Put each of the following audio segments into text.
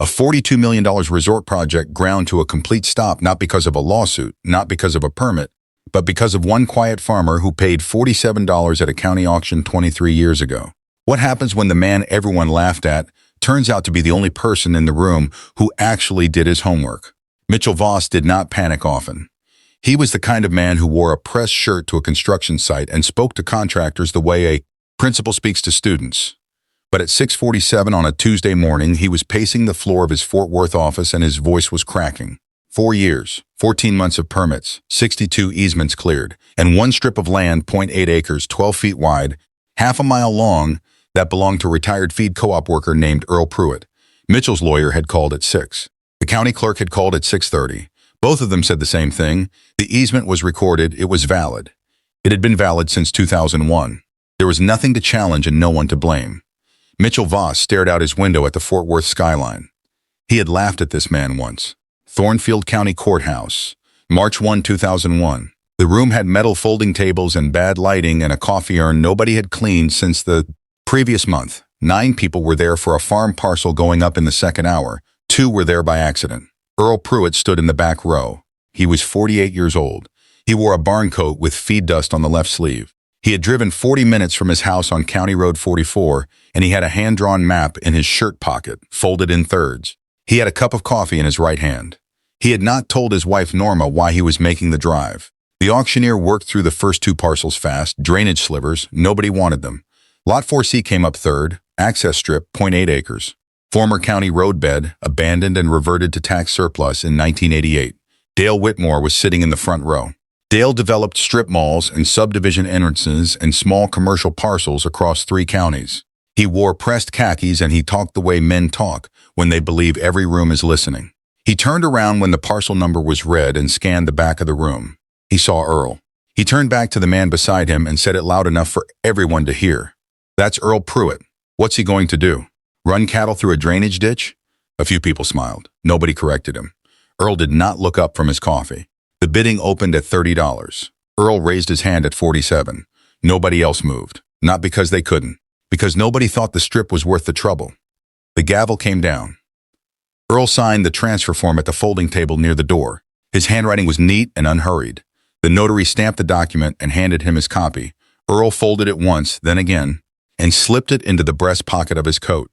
A $42 million resort project ground to a complete stop not because of a lawsuit, not because of a permit, but because of one quiet farmer who paid $47 at a county auction 23 years ago. What happens when the man everyone laughed at turns out to be the only person in the room who actually did his homework? Mitchell Voss did not panic often. He was the kind of man who wore a pressed shirt to a construction site and spoke to contractors the way a principal speaks to students. But at 6:47 on a Tuesday morning, he was pacing the floor of his Fort Worth office and his voice was cracking. 4 years, 14 months of permits, 62 easements cleared, and one strip of land, 0.8 acres, 12 feet wide, half a mile long, that belonged to a retired feed co-op worker named Earl Pruitt. Mitchell's lawyer had called at 6. The county clerk had called at 6:30. Both of them said the same thing. The easement was recorded. It was valid. It had been valid since 2001. There was nothing to challenge and no one to blame. Mitchell Voss stared out his window at the Fort Worth skyline. He had laughed at this man once. Thornfield County Courthouse, March 1, 2001. The room had metal folding tables and bad lighting and a coffee urn nobody had cleaned since the previous month. 9 people were there for a farm parcel going up in the second hour. 2 were there by accident. Earl Pruitt stood in the back row. He was 48 years old. He wore a barn coat with feed dust on the left sleeve. He had driven 40 minutes from his house on County Road 44, and he had a hand-drawn map in his shirt pocket, folded in thirds. He had a cup of coffee in his right hand. He had not told his wife Norma why he was making the drive. The auctioneer worked through the first 2 parcels fast, drainage slivers, nobody wanted them. Lot 4C came up third, access strip, 0.8 acres. Former county roadbed, abandoned and reverted to tax surplus in 1988. Dale Whitmore was sitting in the front row. Dale developed strip malls and subdivision entrances and small commercial parcels across 3 counties. He wore pressed khakis and he talked the way men talk when they believe every room is listening. He turned around when the parcel number was read and scanned the back of the room. He saw Earl. He turned back to the man beside him and said it loud enough for everyone to hear. "That's Earl Pruitt. What's he going to do? Run cattle through a drainage ditch?" A few people smiled. Nobody corrected him. Earl did not look up from his coffee. The bidding opened at $30. Earl raised his hand at 47. Nobody else moved. Not because they couldn't. Because nobody thought the strip was worth the trouble. The gavel came down. Earl signed the transfer form at the folding table near the door. His handwriting was neat and unhurried. The notary stamped the document and handed him his copy. Earl folded it once, then again, and slipped it into the breast pocket of his coat.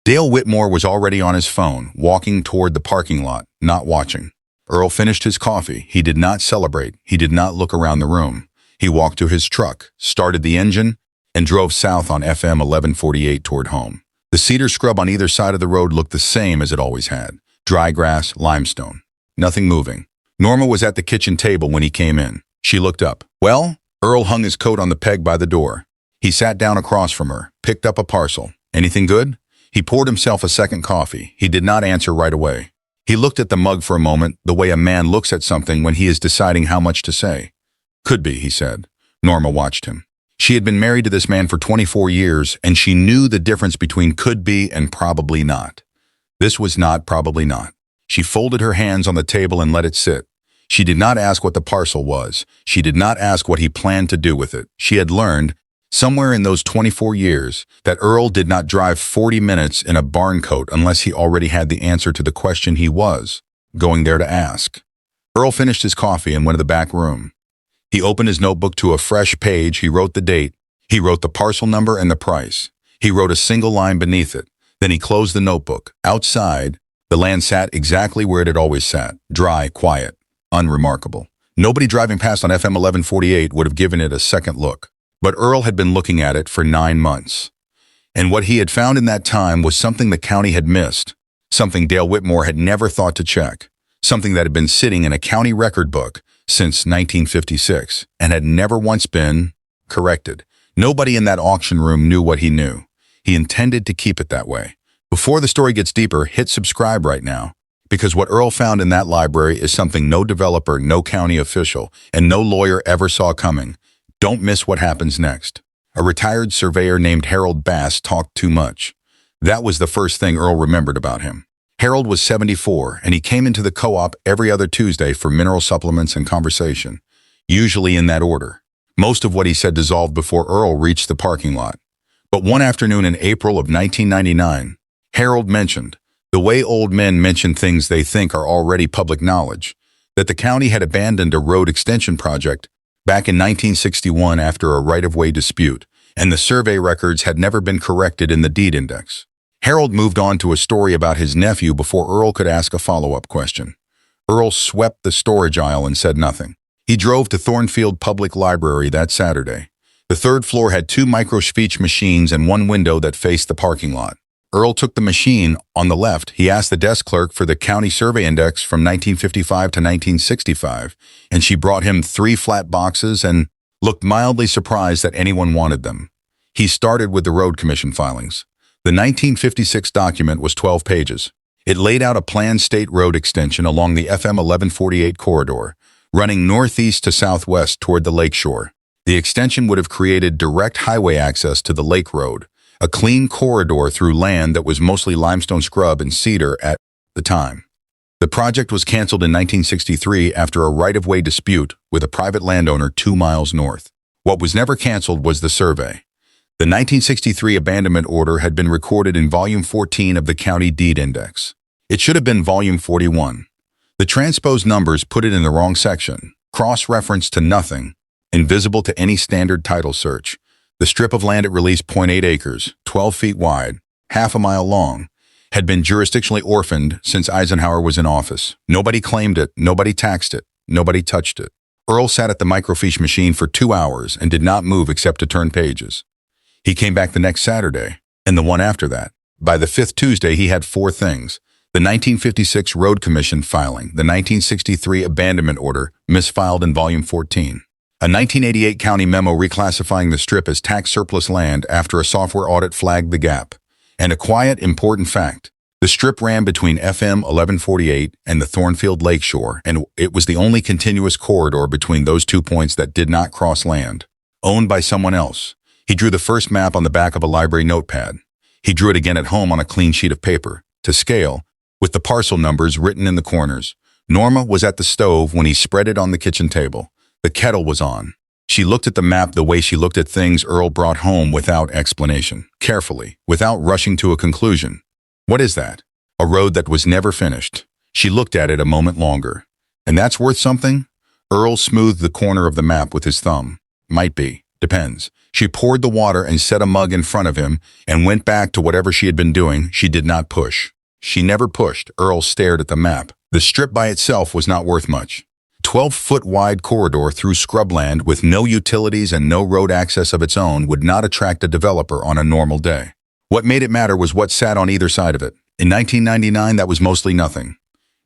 Dale Whitmore was already on his phone, walking toward the parking lot, not watching. Earl finished his coffee. He did not celebrate. He did not look around the room. He walked to his truck, started the engine, and drove south on FM 1148 toward home. The cedar scrub on either side of the road looked the same as it always had. Dry grass, limestone. Nothing moving. Norma was at the kitchen table when he came in. She looked up. "Well?" Earl hung his coat on the peg by the door. He sat down across from her, picked up a parcel. "Anything good?" He poured himself a second coffee. He did not answer right away. He looked at the mug for a moment, the way a man looks at something when he is deciding how much to say. "Could be," he said. Norma watched him. She had been married to this man for 24 years, and she knew the difference between could be and probably not. This was not probably not. She folded her hands on the table and let it sit. She did not ask what the parcel was. She did not ask what he planned to do with it. She had learned, somewhere in those 24 years, that Earl did not drive 40 minutes in a barn coat unless he already had the answer to the question he was going there to ask. Earl finished his coffee and went to the back room. He opened his notebook to a fresh page. He wrote the date. He wrote the parcel number and the price. He wrote a single line beneath it. Then he closed the notebook. Outside, the land sat exactly where it had always sat, dry, quiet, unremarkable. Nobody driving past on FM 1148 would have given it a second look. But Earl had been looking at it for 9 months. And what he had found in that time was something the county had missed, something Dale Whitmore had never thought to check, something that had been sitting in a county record book since 1956 and had never once been corrected. Nobody in that auction room knew what he knew. He intended to keep it that way. Before the story gets deeper, hit subscribe right now, because what Earl found in that library is something no developer, no county official, and no lawyer ever saw coming. Don't miss what happens next. A retired surveyor named Harold Bass talked too much. That was the first thing Earl remembered about him. Harold was 74, and he came into the co-op every other Tuesday for mineral supplements and conversation, usually in that order. Most of what he said dissolved before Earl reached the parking lot. But one afternoon in April of 1999, Harold mentioned, The way old men mention things they think are already public knowledge, that the county had abandoned a road extension project back in 1961 after a right-of-way dispute, and the survey records had never been corrected in the deed index. Harold moved on to a story about his nephew before Earl could ask a follow-up question. Earl swept the storage aisle and said nothing. He drove to Thornfield Public Library that Saturday. The third floor had 2 microfiche machines and one window that faced the parking lot. Earl took the machine on the left. He asked the desk clerk for the county survey index from 1955 to 1965, and she brought him 3 flat boxes and looked mildly surprised that anyone wanted them. He started with the road commission filings. The 1956 document was 12 pages. It laid out a planned state road extension along the FM 1148 corridor, running northeast to southwest toward the lakeshore. The extension would have created direct highway access to the Lake Road, a clean corridor through land that was mostly limestone scrub and cedar at the time. The project was canceled in 1963 after a right-of-way dispute with a private landowner 2 miles north. What was never canceled was the survey. The 1963 abandonment order had been recorded in Volume 14 of the County Deed Index. It should have been Volume 41. The transposed numbers put it in the wrong section, cross-referenced to nothing, invisible to any standard title search. The strip of land it released, 0.8 acres, 12 feet wide, half a mile long, had been jurisdictionally orphaned since Eisenhower was in office. Nobody claimed it, nobody taxed it, nobody touched it. Earl sat at the microfiche machine for 2 hours and did not move except to turn pages. He came back the next Saturday, and the one after that. By the 5th Tuesday, he had 4 things: the 1956 Road Commission filing, the 1963 abandonment order, misfiled in Volume 14, a 1988 county memo reclassifying the strip as tax surplus land after a software audit flagged the gap, and a quiet, important fact. The strip ran between FM 1148 and the Thornfield Lakeshore, and it was the only continuous corridor between those 2 points that did not cross land, owned by someone else. He drew the first map on the back of a library notepad. He drew it again at home on a clean sheet of paper, to scale, with the parcel numbers written in the corners. Norma was at the stove when he spread it on the kitchen table. The kettle was on. She looked at the map the way she looked at things Earl brought home without explanation, carefully, without rushing to a conclusion. What is that? A road that was never finished. She looked at it a moment longer. And that's worth something? Earl smoothed the corner of the map with his thumb. Might be. Depends. She poured the water and set a mug in front of him and went back to whatever she had been doing. She did not push. She never pushed. Earl stared at the map. The strip by itself was not worth much. 12-foot wide corridor through scrubland with no utilities and no road access of its own would not attract a developer on a normal day. What made it matter was what sat on either side of it. In 1999, that was mostly nothing.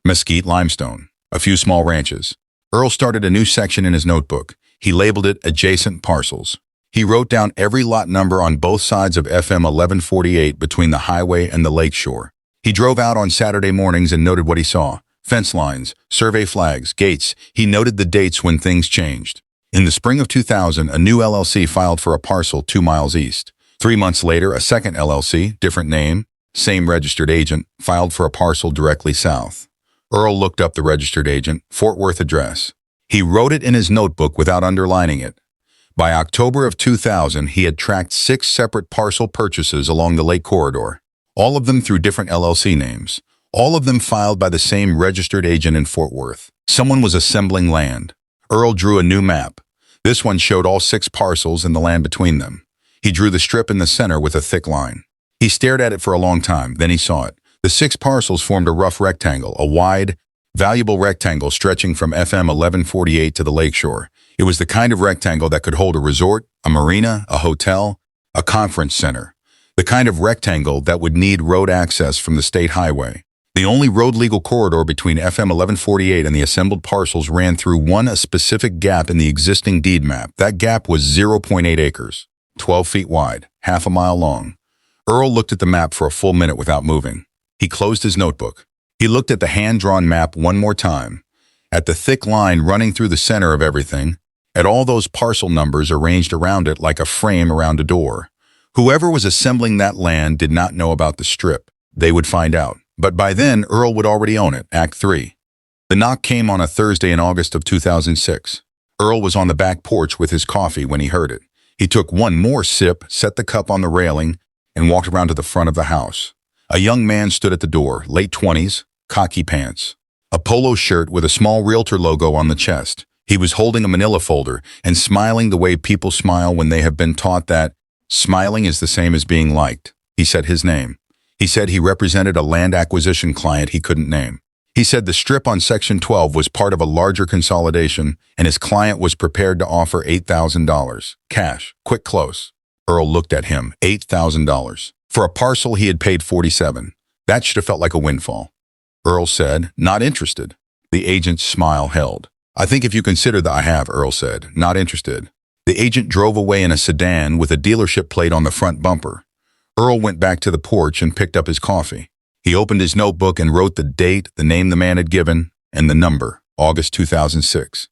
Mesquite limestone, a few small ranches. Earl started a new section in his notebook. He labeled it Adjacent Parcels. He wrote down every lot number on both sides of FM 1148 between the highway and the lakeshore. He drove out on Saturday mornings and noted what he saw. Fence lines, survey flags, gates. He noted the dates when things changed. In the spring of 2000, a new LLC filed for a parcel 2 miles east. 3 months later, a second LLC, different name, same registered agent, filed for a parcel directly south. Earl looked up the registered agent, Fort Worth address. He wrote it in his notebook without underlining it. By October of 2000, he had tracked 6 separate parcel purchases along the lake corridor, all of them through different LLC names. All of them filed by the same registered agent in Fort Worth. Someone was assembling land. Earl drew a new map. This one showed all 6 parcels and the land between them. He drew the strip in the center with a thick line. He stared at it for a long time, then he saw it. The 6 parcels formed a rough rectangle, a wide, valuable rectangle stretching from FM 1148 to the lakeshore. It was the kind of rectangle that could hold a resort, a marina, a hotel, a conference center. The kind of rectangle that would need road access from the state highway. The only road-legal corridor between FM 1148 and the assembled parcels ran through a specific gap in the existing deed map. That gap was 0.8 acres, 12 feet wide, half a mile long. Earl looked at the map for a full minute without moving. He closed his notebook. He looked at the hand-drawn map one more time, at the thick line running through the center of everything, at all those parcel numbers arranged around it like a frame around a door. Whoever was assembling that land did not know about the strip. They would find out. But by then, Earl would already own it, Act 3. The knock came on a Thursday in August of 2006. Earl was on the back porch with his coffee when he heard it. He took one more sip, set the cup on the railing, and walked around to the front of the house. A young man stood at the door, late 20s, khaki pants, a polo shirt with a small realtor logo on the chest. He was holding a manila folder and smiling the way people smile when they have been taught that smiling is the same as being liked. He said his name. He said he represented a land acquisition client he couldn't name. He said the strip on Section 12 was part of a larger consolidation and his client was prepared to offer $8,000. Cash, quick close. Earl looked at him, $8,000. For a parcel he had paid $47,000. That should have felt like a windfall. Earl said, not interested. The agent's smile held. I think if you consider that I have, Earl said, not interested. The agent drove away in a sedan with a dealership plate on the front bumper. Earl went back to the porch and picked up his coffee. He opened his notebook and wrote the date, the name the man had given, and the number, August 2006.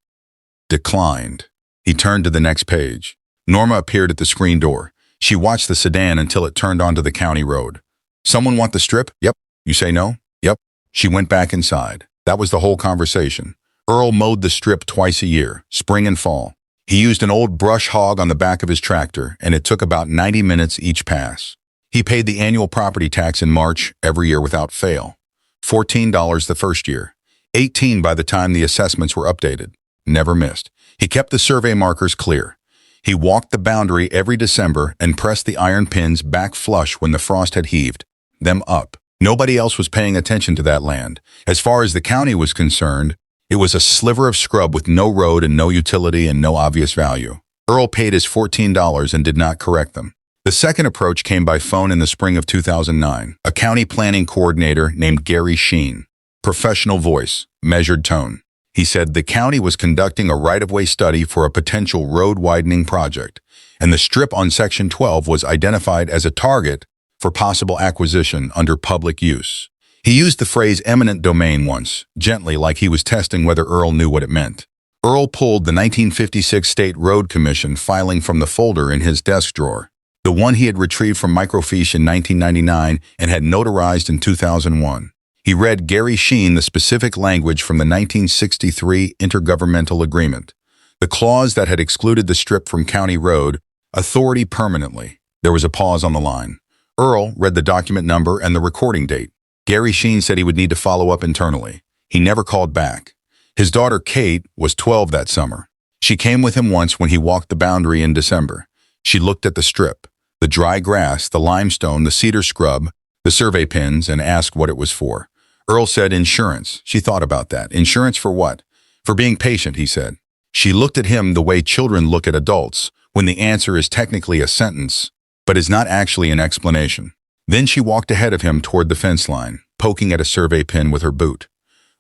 Declined. He turned to the next page. Norma appeared at the screen door. She watched the sedan until it turned onto the county road. Someone want the strip? Yep. You say no? Yep. She went back inside. That was the whole conversation. Earl mowed the strip twice a year, spring and fall. He used an old brush hog on the back of his tractor, and it took about 90 minutes each pass. He paid the annual property tax in March every year without fail. $14 the first year. $18 by the time the assessments were updated. Never missed. He kept the survey markers clear. He walked the boundary every December and pressed the iron pins back flush when the frost had heaved them up. Nobody else was paying attention to that land. As far as the county was concerned, it was a sliver of scrub with no road and no utility and no obvious value. Earl paid his $14 and did not correct them. The second approach came by phone in the spring of 2009. A county planning coordinator named Gary Sheen. Professional voice, measured tone. He said the county was conducting a right-of-way study for a potential road widening project, and the strip on Section 12 was identified as a target for possible acquisition under public use. He used the phrase eminent domain once, gently like he was testing whether Earl knew what it meant. Earl pulled the 1956 State Road Commission filing from the folder in his desk drawer, the one he had retrieved from microfiche in 1999 and had notarized in 2001. He read Gary Sheen the specific language from the 1963 Intergovernmental Agreement, the clause that had excluded the strip from county road authority permanently. There was a pause on the line. Earl read the document number and the recording date. Gary Sheen said he would need to follow up internally. He never called back. His daughter, Kate, was 12 that summer. She came with him once when he walked the boundary in December. She looked at the strip, the dry grass, the limestone, the cedar scrub, the survey pins, and asked what it was for. Earl said insurance. She thought about that. Insurance for what? For being patient, he said. She looked at him the way children look at adults, when the answer is technically a sentence, but is not actually an explanation. Then she walked ahead of him toward the fence line, poking at a survey pin with her boot.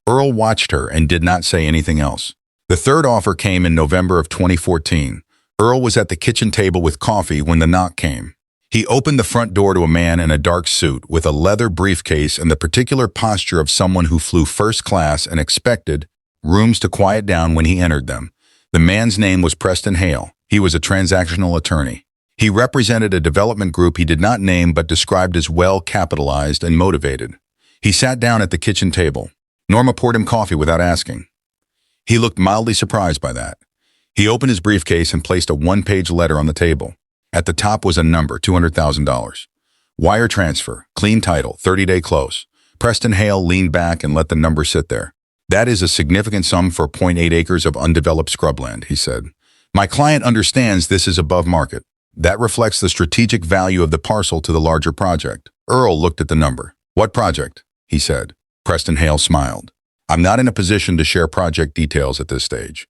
Earl watched her and did not say anything else. The third offer came in November of 2014. Earl was at the kitchen table with coffee when the knock came. He opened the front door to a man in a dark suit with a leather briefcase and the particular posture of someone who flew first class and expected rooms to quiet down when he entered them. The man's name was Preston Hale. He was a transactional attorney. He represented a development group he did not name but described as well-capitalized and motivated. He sat down at the kitchen table. Norma poured him coffee without asking. He looked mildly surprised by that. He opened his briefcase and placed a one-page letter on the table. At the top was a number, $200,000. Wire transfer, clean title, 30-day close. Preston Hale leaned back and let the number sit there. That is a significant sum for .8 acres of undeveloped scrubland, he said. My client understands this is above market. That reflects the strategic value of the parcel to the larger project. Earl looked at the number. What project? He said. Preston Hale smiled. I'm not in a position to share project details at this stage.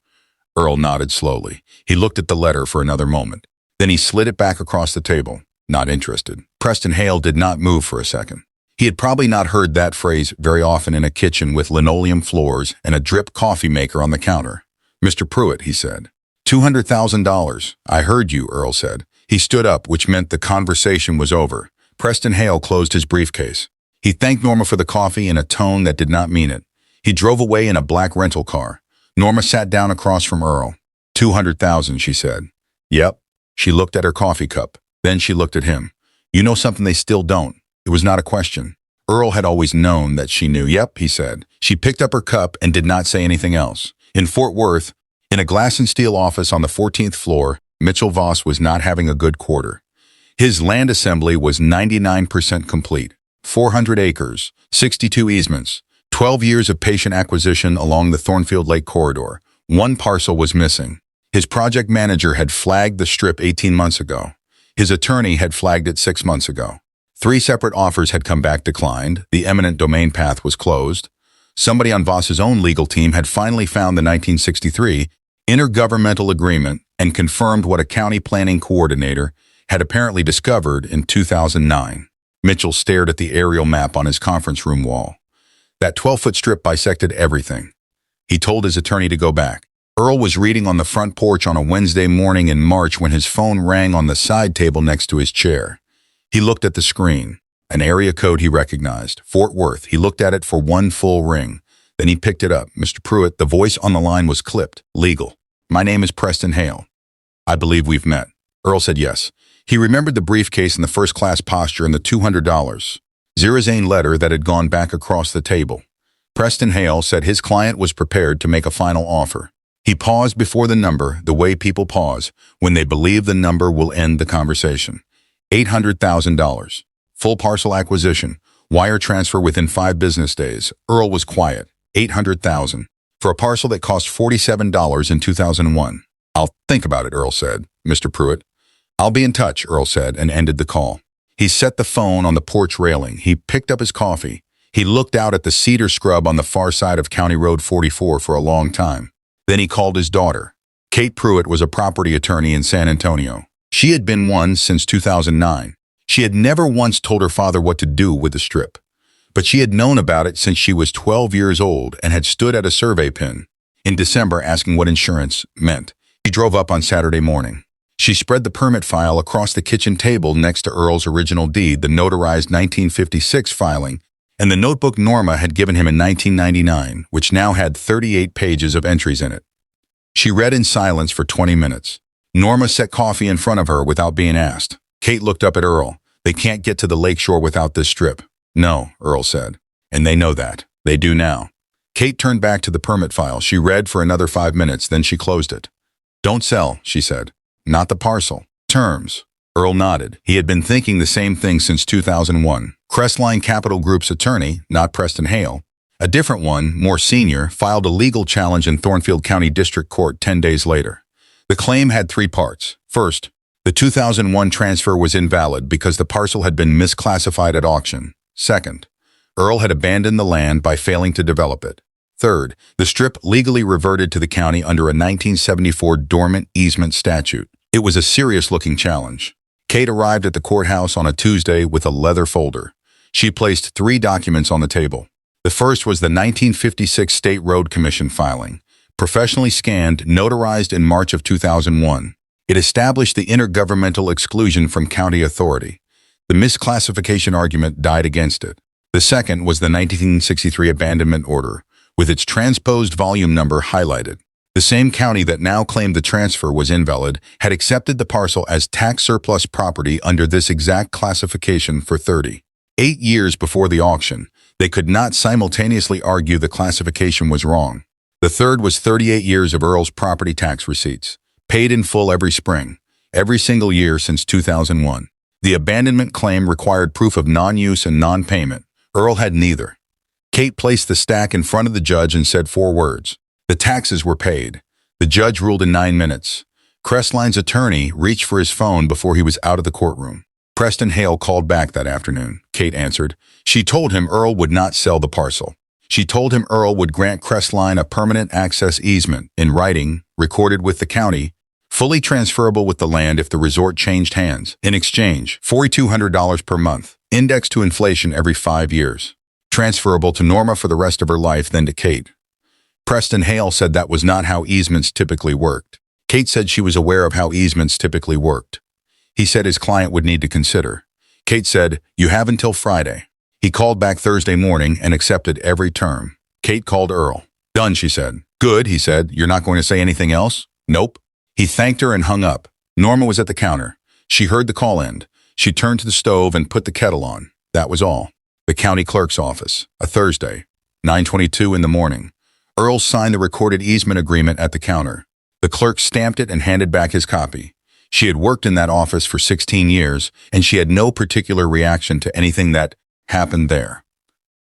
Earl nodded slowly. He looked at the letter for another moment. Then he slid it back across the table. Not interested. Preston Hale did not move for a second. He had probably not heard that phrase very often in a kitchen with linoleum floors and a drip coffee maker on the counter. Mr. Pruitt, he said. $200,000. I heard you, Earl said. He stood up, which meant the conversation was over. Preston Hale closed his briefcase. He thanked Norma for the coffee in a tone that did not mean it. He drove away in a black rental car. Norma sat down across from Earl. $200,000, she said. Yep. She looked at her coffee cup. Then she looked at him. You know something they still don't. It was not a question. Earl had always known that she knew. Yep, he said. She picked up her cup and did not say anything else. In Fort Worth, in a glass and steel office on the 14th floor, Mitchell Voss was not having a good quarter. His land assembly was 99% complete. 400 acres, 62 easements, 12 years of patient acquisition along the Thornfield Lake corridor. One parcel was missing. His project manager had flagged the strip 18 months ago. His attorney had flagged it 6 months ago. 3 separate offers had come back declined. The eminent domain path was closed. Somebody on Voss's own legal team had finally found the 1963 intergovernmental agreement and confirmed what a county planning coordinator had apparently discovered in 2009. Mitchell stared at the aerial map on his conference room wall. That 12-foot strip bisected everything. He told his attorney to go back. Earl was reading on the front porch on a Wednesday morning in March when his phone rang on the side table next to his chair. He looked at the screen. An area code he recognized, Fort Worth. He looked at it for one full ring. Then he picked it up. Mr. Pruitt, the voice on the line was clipped. Legal. My name is Preston Hale. I believe we've met. Earl said yes. He remembered the briefcase and the first-class posture and the $200 Zirazane letter that had gone back across the table. Preston Hale said his client was prepared to make a final offer. He paused before the number, the way people pause when they believe the number will end the conversation. $800,000. Full parcel acquisition. Wire transfer within 5 business days. Earl was quiet. $800,000. For a parcel that cost $47 in 2001. I'll think about it, Earl said. Mr. Pruitt. I'll be in touch, Earl said, and ended the call. He set the phone on the porch railing. He picked up his coffee. He looked out at the cedar scrub on the far side of County Road 44 for a long time. Then he called his daughter. Kate Pruitt was a property attorney in San Antonio. She had been one since 2009. She had never once told her father what to do with the strip. But she had known about it since she was 12 years old and had stood at a survey pin in December asking what insurance meant. She drove up on Saturday morning. She spread the permit file across the kitchen table next to Earl's original deed, the notarized 1956 filing, and the notebook Norma had given him in 1999, which now had 38 pages of entries in it. She read in silence for 20 minutes. Norma set coffee in front of her without being asked. Kate looked up at Earl. They can't get to the lakeshore without this strip. No, Earl said. And they know that. They do now. Kate turned back to the permit file. She read for another 5 minutes, then she closed it. Don't sell, she said. Not the parcel. Terms. Earl nodded. He had been thinking the same thing since 2001. Crestline Capital Group's attorney, not Preston Hale, a different one, more senior, filed a legal challenge in Thornfield County District Court 10 days later. The claim had 3 parts. First, the 2001 transfer was invalid because the parcel had been misclassified at auction. Second, Earl had abandoned the land by failing to develop it. Third, the strip legally reverted to the county under a 1974 dormant easement statute. It was a serious-looking challenge. Kate arrived at the courthouse on a Tuesday with a leather folder. She placed 3 documents on the table. The first was the 1956 State Road Commission filing, professionally scanned, notarized in March of 2001. It established the intergovernmental exclusion from county authority. The misclassification argument died against it. The second was the 1963 abandonment order, with its transposed volume number highlighted. The same county that now claimed the transfer was invalid had accepted the parcel as tax surplus property under this exact classification for 38 years before the auction. They could not simultaneously argue the classification was wrong. The third was 38 years of Earl's property tax receipts, paid in full every spring, every single year since 2001. The abandonment claim required proof of non-use and non-payment. Earl had neither. Kate placed the stack in front of the judge and said 4 words. The taxes were paid. The judge ruled in 9 minutes. Crestline's attorney reached for his phone before he was out of the courtroom. Preston Hale called back that afternoon, Kate answered. She told him Earl would not sell the parcel. She told him Earl would grant Crestline a permanent access easement, in writing, recorded with the county, fully transferable with the land if the resort changed hands. In exchange, $4,200 per month, indexed to inflation every 5 years. Transferable to Norma for the rest of her life, then to Kate. Preston Hale said that was not how easements typically worked. Kate said she was aware of how easements typically worked. He said his client would need to consider. Kate said, "You have until Friday." He called back Thursday morning and accepted every term. Kate called Earl. "Done," she said. "Good," he said. "You're not going to say anything else?" "Nope." He thanked her and hung up. Norma was at the counter. She heard the call end. She turned to the stove and put the kettle on. That was all. The county clerk's office. A Thursday. 9:22 in the morning. Earl signed the recorded easement agreement at the counter. The clerk stamped it and handed back his copy. She had worked in that office for 16 years, and she had no particular reaction to anything that happened there.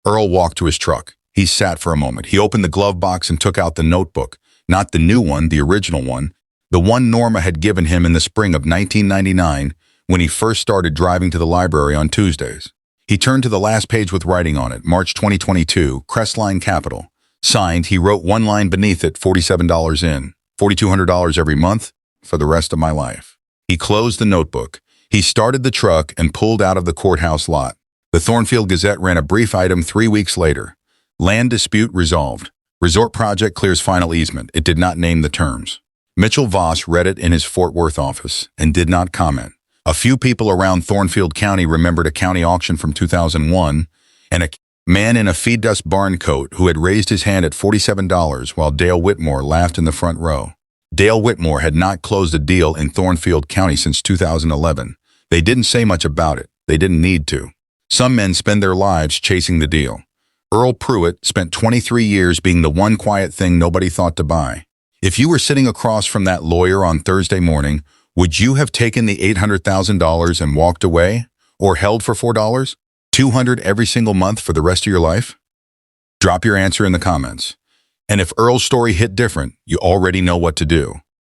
Earl walked to his truck. He sat for a moment. He opened the glove box and took out the notebook. Not the new one, the original one. The one Norma had given him in the spring of 1999 when he first started driving to the library on Tuesdays. He turned to the last page with writing on it, March 2022, Crestline Capital. Signed, he wrote one line beneath it, $47 in, $4,200 every month for the rest of my life. He closed the notebook. He started the truck and pulled out of the courthouse lot. The Thornfield Gazette ran a brief item 3 weeks later. Land dispute resolved. Resort project clears final easement. It did not name the terms. Mitchell Voss read it in his Fort Worth office and did not comment. A few people around Thornfield County remembered a county auction from 2001 and a man in a feed dust barn coat who had raised his hand at $47 while Dale Whitmore laughed in the front row. Dale Whitmore had not closed a deal in Thornfield County since 2011. They didn't say much about it. They didn't need to. Some men spend their lives chasing the deal. Earl Pruitt spent 23 years being the one quiet thing nobody thought to buy. If you were sitting across from that lawyer on Thursday morning, would you have taken the $800,000 and walked away? Or held for $4? $200 every single month for the rest of your life? Drop your answer in the comments. And if Earl's story hit different, you already know what to do.